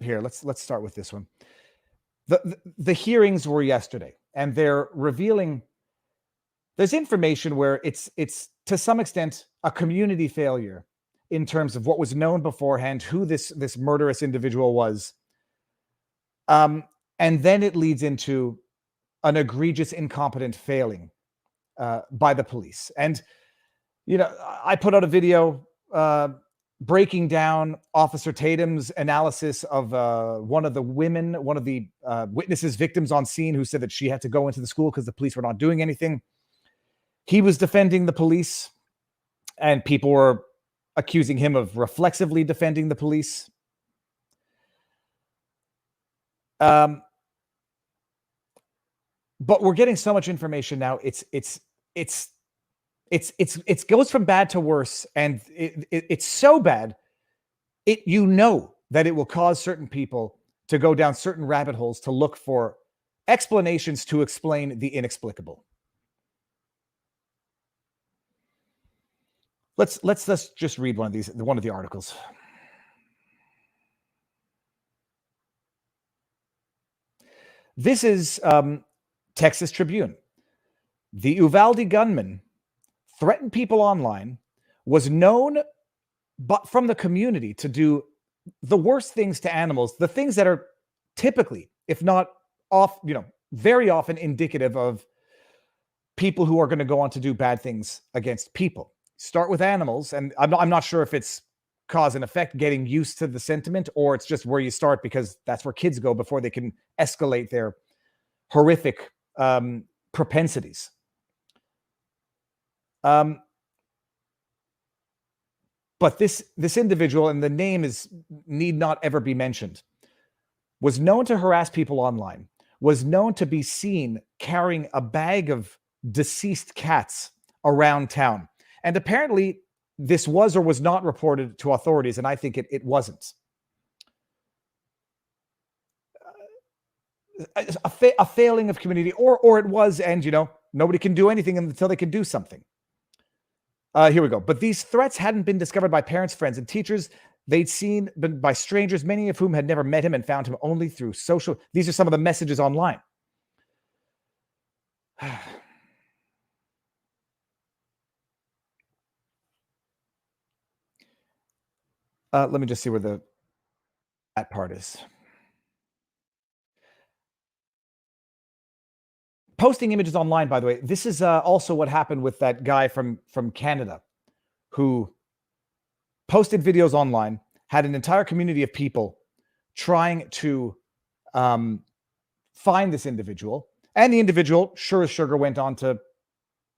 here, let's start with this one. The hearings were yesterday, and they're revealing there's information where it's to some extent a community failure in terms of what was known beforehand, who this murderous individual was. And then it leads into an egregious, incompetent failing by the police. And, I put out a video breaking down Officer Tatum's analysis of one of the witnesses, victims on scene, who said that she had to go into the school because the police were not doing anything. He was defending the police, and people were accusing him of reflexively defending the police. But we're getting so much information now. It goes from bad to worse, and it's so bad. That it will cause certain people to go down certain rabbit holes to look for explanations to explain the inexplicable. Let's just read one of the articles. This is Texas Tribune. The Uvalde gunman threatened people online, was known but from the community to do the worst things to animals, the things that are typically, if not very often indicative of people who are going to go on to do bad things against people. Start with animals, and I'm not sure if it's cause and effect, getting used to the sentiment, or it's just where you start because that's where kids go before they can escalate their horrific propensities. But this individual, and the name need not ever be mentioned, was known to harass people online, was known to be seen carrying a bag of deceased cats around town. And apparently this was or was not reported to authorities, and I think it wasn't. A failing of community, or it was, and nobody can do anything until they can do something. Here we go. But these threats hadn't been discovered by parents, friends, and teachers. They'd seen by strangers, many of whom had never met him and found him only through social. These are some of the messages online. Let me just see where that part is. Posting images online, by the way, this is also what happened with that guy from Canada who posted videos online, had an entire community of people trying to find this individual. And the individual, sure as sugar, went on to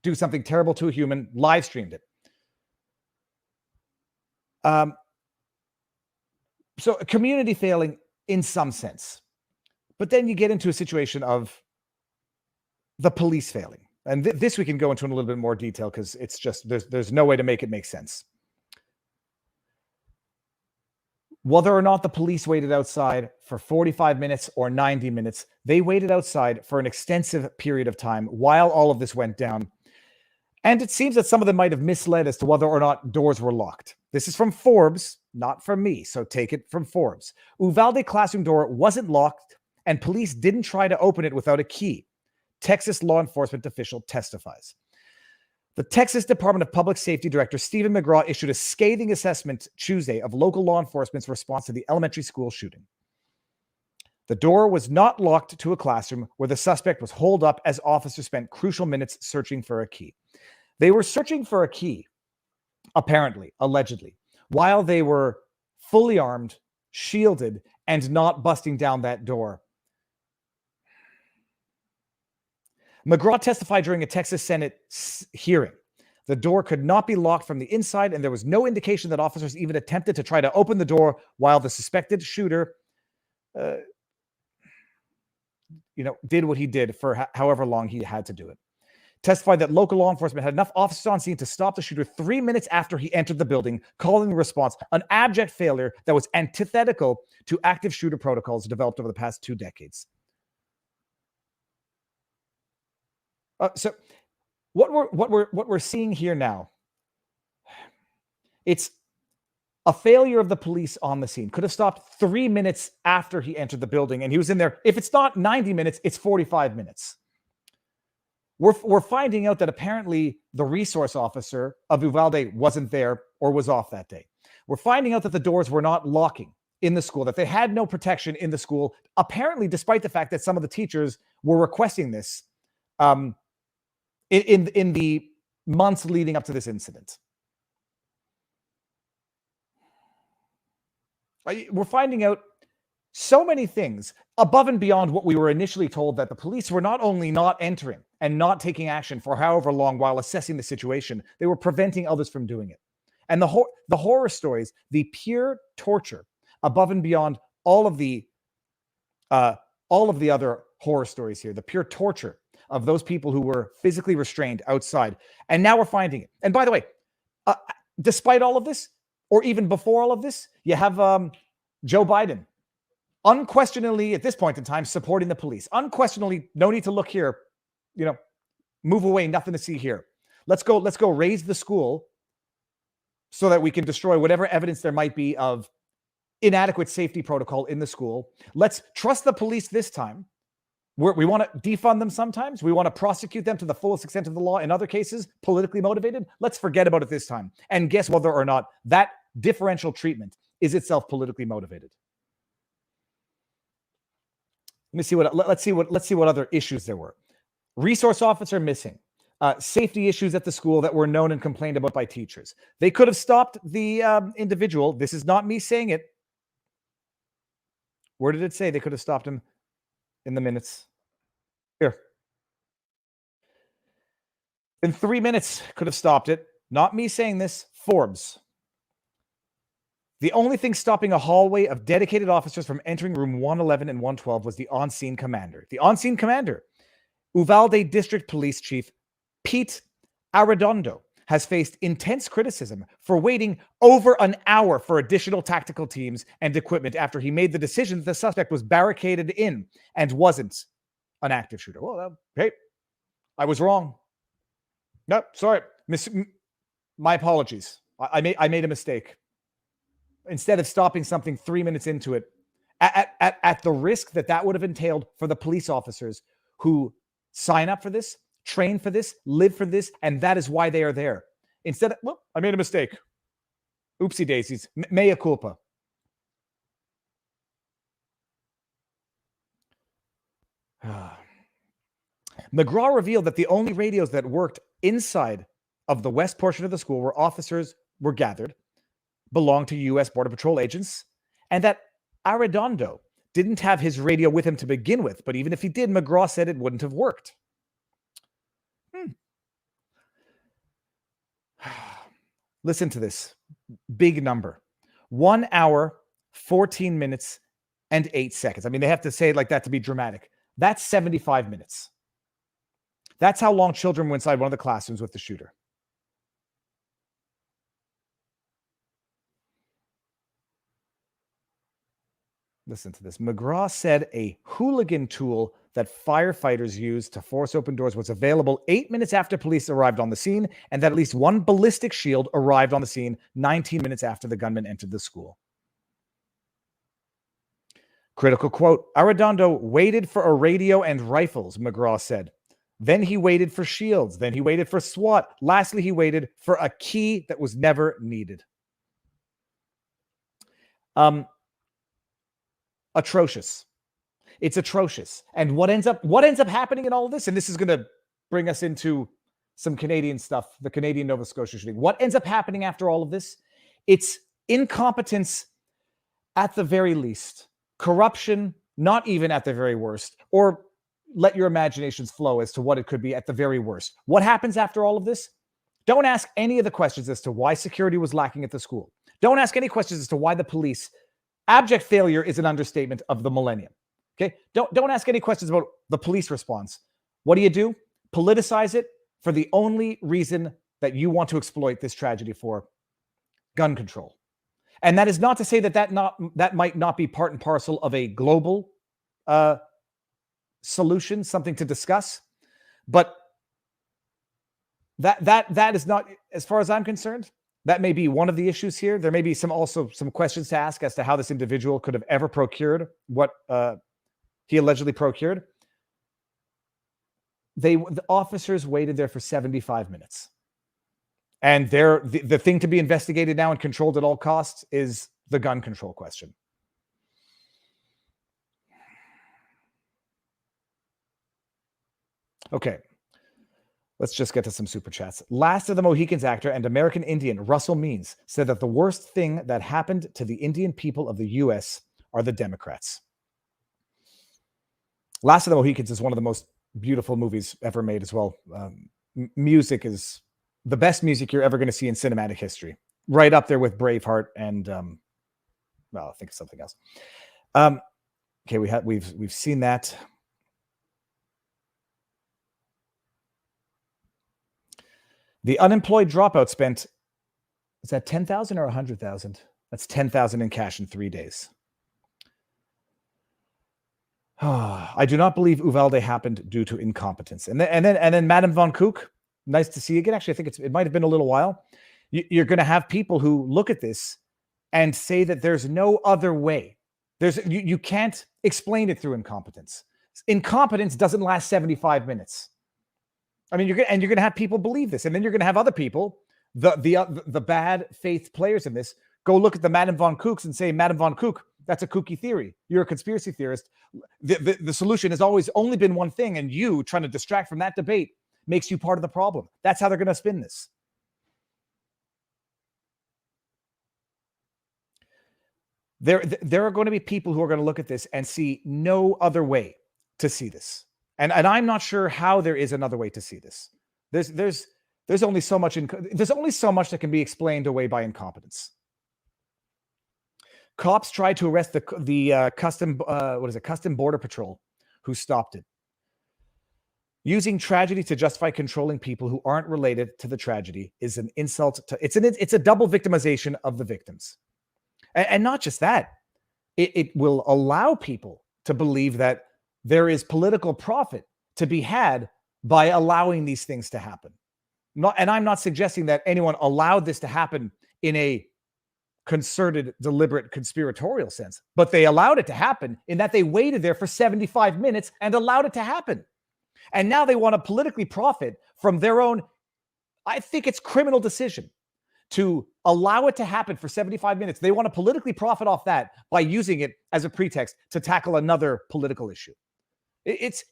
do something terrible to a human, live streamed it. So a community failing in some sense. But then you get into a situation of the police failing. And this we can go into in a little bit more detail because it's just, there's no way to make it make sense. Whether or not the police waited outside for 45 minutes or 90 minutes, they waited outside for an extensive period of time while all of this went down. And it seems that some of them might have misled as to whether or not doors were locked. This is from Forbes, not from me, so take it from Forbes. Uvalde classroom door wasn't locked, and police didn't try to open it without a key. Texas law enforcement official testifies. The Texas Department of Public Safety Director Stephen McGraw issued a scathing assessment Tuesday of local law enforcement's response to the elementary school shooting. The door was not locked to a classroom where the suspect was holed up as officers spent crucial minutes searching for a key. They were searching for a key, apparently, allegedly, while they were fully armed, shielded, and not busting down that door. McGraw testified during a Texas Senate hearing. The door could not be locked from the inside, and there was no indication that officers even attempted to try to open the door while the suspected shooter, did what he did for however long he had to do it. Testified that local law enforcement had enough officers on scene to stop the shooter 3 minutes after he entered the building, calling the response an abject failure that was antithetical to active shooter protocols developed over the past 2 decades. So what we're seeing here now, it's A failure of the police on the scene could have stopped 3 minutes after he entered the building, and he was in there. If it's not 90 minutes, it's 45 minutes. We're finding out that apparently the resource officer of Uvalde wasn't there or was off that day. We're finding out that the doors were not locking in the school, that they had no protection in the school, apparently despite the fact that some of the teachers were requesting this in the months leading up to this incident. We're finding out so many things above and beyond what we were initially told, that the police were not only not entering and not taking action for however long while assessing the situation, they were preventing others from doing it. And the horror stories, the pure torture above and beyond all of the other horror stories here, the pure torture of those people who were physically restrained outside. And now we're finding it. And by the way, despite all of this, or even before all of this, you have Joe Biden unquestionably at this point in time supporting the police. Unquestionably, no need to look here, move away, nothing to see here. Let's go raise the school so that we can destroy whatever evidence there might be of inadequate safety protocol in the school. Let's trust the police this time. We want to defund them sometimes. We want to prosecute them to the fullest extent of the law. In other cases, politically motivated. Let's forget about it this time and guess whether or not that differential treatment is itself politically motivated. Let's see what other issues there were. Resource officer missing. Safety issues at the school that were known and complained about by teachers. They could have stopped the individual. This is not me saying it. Where did it say they could have stopped him in the minutes? Here. In 3 minutes, could have stopped it. Not me saying this. Forbes. The only thing stopping a hallway of dedicated officers from entering room 111 and 112 was the on-scene commander. The on-scene commander, Uvalde District Police Chief Pete Arredondo, has faced intense criticism for waiting over an hour for additional tactical teams and equipment after he made the decision that the suspect was barricaded in and wasn't an active shooter. Well, hey, I was wrong. No, sorry. My apologies. I made a mistake. Instead of stopping something 3 minutes into it, at the risk that would have entailed for the police officers who sign up for this, train for this, live for this, and that is why they are there. Instead, I made a mistake. Oopsie daisies. Mea culpa. McGraw revealed that the only radios that worked inside of the west portion of the school where officers were gathered belonged to U.S. Border Patrol agents, and that Arredondo didn't have his radio with him to begin with, but even if he did, McGraw said it wouldn't have worked. Listen to this big number. 1 hour, 14 minutes, and 8 seconds. I mean, they have to say it like that to be dramatic. That's 75 minutes. That's how long children were inside one of the classrooms with the shooter. Listen to this. McGraw said a hooligan tool that firefighters used to force open doors was available 8 minutes after police arrived on the scene, and that at least one ballistic shield arrived on the scene 19 minutes after the gunman entered the school. Critical quote, Arredondo waited for a radio and rifles, McGraw said. Then he waited for shields. Then he waited for SWAT. Lastly, he waited for a key that was never needed. Atrocious. It's atrocious. And what ends up happening in all of this, and this is going to bring us into some Canadian stuff, the Canadian Nova Scotia shooting. What ends up happening after all of this? It's incompetence at the very least, corruption, not even at the very worst, or let your imaginations flow as to what it could be at the very worst. What happens after all of this? Don't ask any of the questions as to why security was lacking at the school. Don't ask any questions as to why the police. Abject failure is an understatement of the millennium. Okay? Don't ask any questions about the police response. What do? Politicize it for the only reason that you want to exploit this tragedy for: gun control. And that is not to say that might not be part and parcel of a global solution, something to discuss, but that is not, as far as I'm concerned, That may be one of the issues here. There may be also some questions to ask as to how this individual could have ever procured what he allegedly procured. The officers waited there for 75 minutes. And the thing to be investigated now and controlled at all costs is the gun control question. Okay. Let's just get to some super chats. Last of the Mohicans actor and American Indian Russell Means said that the worst thing that happened to the Indian people of the U.S. are the Democrats. Last of the Mohicans is one of the most beautiful movies ever made as well. Music is the best music you're ever going to see in cinematic history. Right up there with Braveheart and, well, I think of something else. Okay, we've seen that. The unemployed dropout spent, is that 10,000 or 100,000? That's 10,000 in cash in 3 days. I do not believe Uvalde happened due to incompetence. And then Madame Von Kook, nice to see you again. Actually, I think it might have been a little while. You're going to have people who look at this and say that there's no other way. You can't explain it through incompetence. Incompetence doesn't last 75 minutes. I mean, you're going to have people believe this, and then you're going to have other people, the bad faith players in this, go look at the Madame Von Kooks and say, Madame Von Kook, that's a kooky theory. You're a conspiracy theorist. The solution has always only been one thing, and you trying to distract from that debate makes you part of the problem. That's how they're going to spin this. There are going to be people who are going to look at this and see no other way to see this. And I'm not sure how there is another way to see this. There's only so much that can be explained away by incompetence. Cops tried to arrest the Custom Border Patrol, who stopped it. Using tragedy to justify controlling people who aren't related to the tragedy is an insult to. It's a double victimization of the victims, and not just that. It will allow people to believe that there is political profit to be had by allowing these things to happen. And I'm not suggesting that anyone allowed this to happen in a concerted, deliberate, conspiratorial sense, but they allowed it to happen in that they waited there for 75 minutes and allowed it to happen. And now they want to politically profit from their own, I think it's criminal decision to allow it to happen for 75 minutes. They want to politically profit off that by using it as a pretext to tackle another political issue.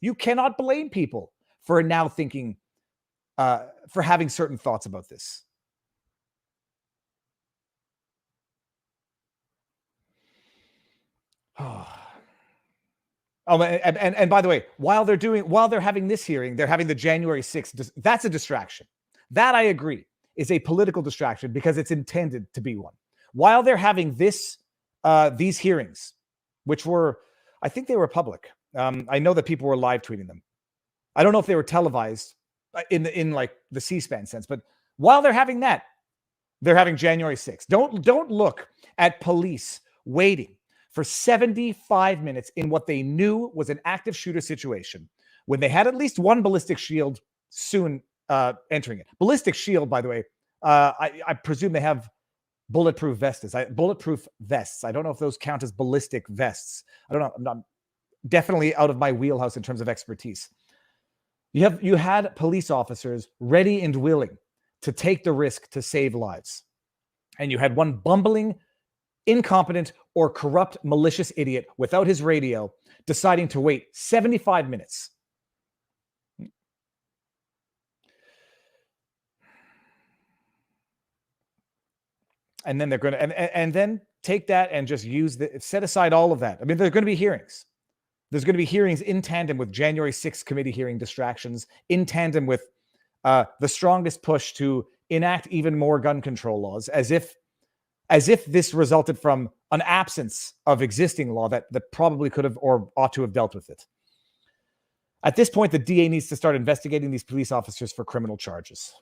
You cannot blame people for now thinking, for having certain thoughts about this. Oh, and by the way, while they're having this hearing, they're having the January 6th. That's a distraction. That I agree is a political distraction because it's intended to be one. While they're having these hearings, which were, I think they were public. I know that people were live tweeting them. I don't know if they were televised in like the C-SPAN sense, but while they're having that, they're having January 6th. Don't look at police waiting for 75 minutes in what they knew was an active shooter situation when they had at least one ballistic shield soon entering it. Ballistic shield, by the way, I presume they have bulletproof vests. Bulletproof vests. I don't know if those count as ballistic vests. I don't know. I'm not definitely out of my wheelhouse in terms of expertise. You had police officers ready and willing to take the risk to save lives. And you had one bumbling, incompetent, or corrupt, malicious idiot without his radio deciding to wait 75 minutes. And then they're going to, and then take that and just set aside all of that. I mean, there are going to be hearings. There's going to be hearings in tandem with January 6th committee hearing distractions, in tandem with the strongest push to enact even more gun control laws, as if this resulted from an absence of existing law that probably could have or ought to have dealt with it. At this point, the DA needs to start investigating these police officers for criminal charges.